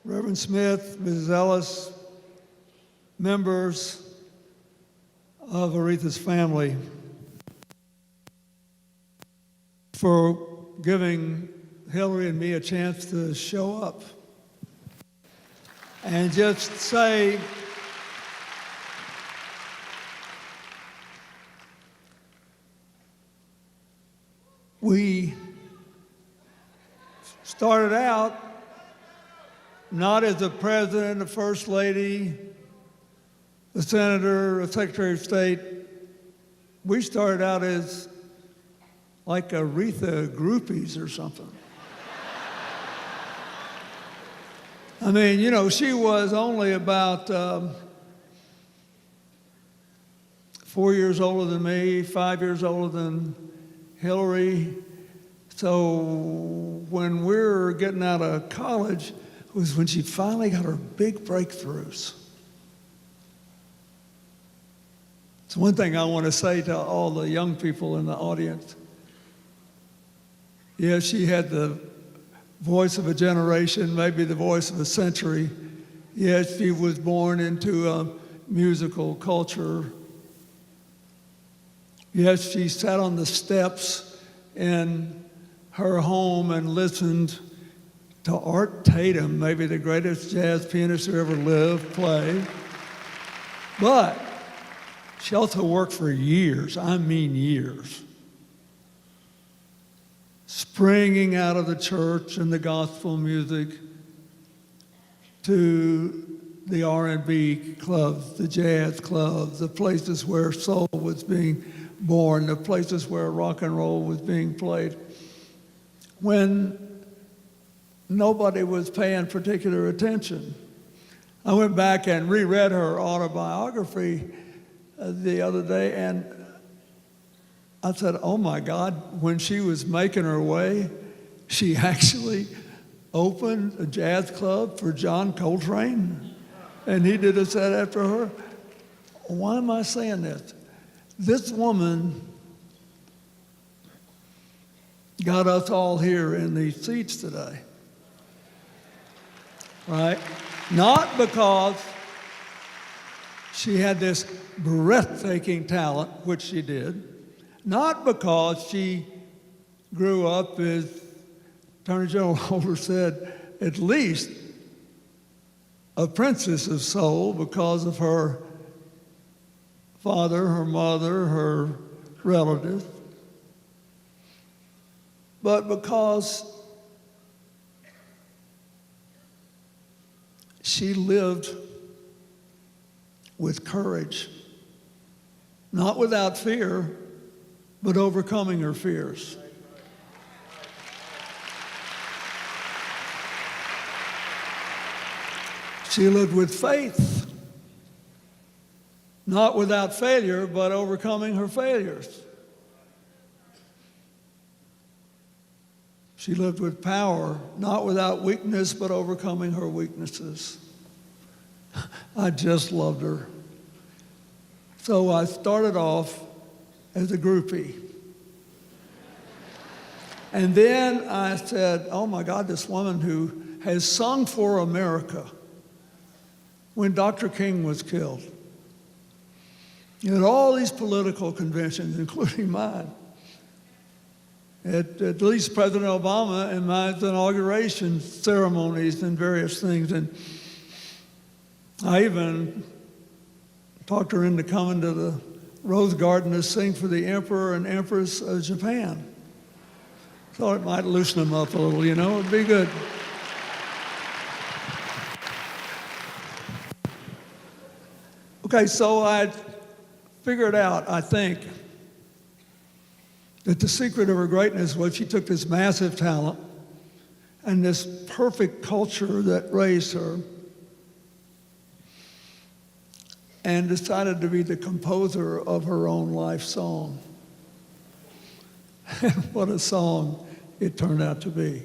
Reverend Smith, Mrs. Ellis, members of Aretha's family, for giving Hillary and me a chance to show up and just say, we started out not as the president, the first lady, the senator, the secretary of state. We started out as like Aretha groupies or something. I mean, you know, she was only about 4 years older than me, 5 years older than Hillary. So when we were getting out of college was when she finally got her big breakthroughs. It's one thing I want to say to all the young people in the audience. Yeah, she had the voice of a generation, maybe the voice of a century. Yes, she was born into a musical culture. Yes, she sat on the steps in her home and listened to Art Tatum, maybe the greatest jazz pianist who ever lived, play. But she also worked for years, I mean years, springing out of the church and the gospel music to the R&B clubs, the jazz clubs, the places where soul was being born, the places where rock and roll was being played, when nobody was paying particular attention. I went back and reread her autobiography the other day, and I said, oh my God, when she was making her way, she actually opened a jazz club for John Coltrane, and he did a set after her. Why am I saying this? This woman got us all here in these seats today, right? Not because she had this breathtaking talent, which she did, not because she grew up, as Attorney General Holder said, at least a princess of soul because of her father, her mother, her relatives, but because she lived with courage, not without fear, but overcoming her fears. She lived with faith, not without failure, but overcoming her failures. She lived with power, not without weakness, but overcoming her weaknesses. I just loved her. So I started off as a groupie. And then I said, oh my God, this woman who has sung for America when Dr. King was killed. At all these political conventions, including mine, at least President Obama and my inauguration ceremonies and various things. And I even talked her into coming to the Rose Garden to sing for the Emperor and Empress of Japan. Thought it might loosen them up a little, you know, it'd be good. Okay, so I figured out, I think, that the secret of her greatness was she took this massive talent and this perfect culture that raised her and decided to be the composer of her own life song. And what a song it turned out to be.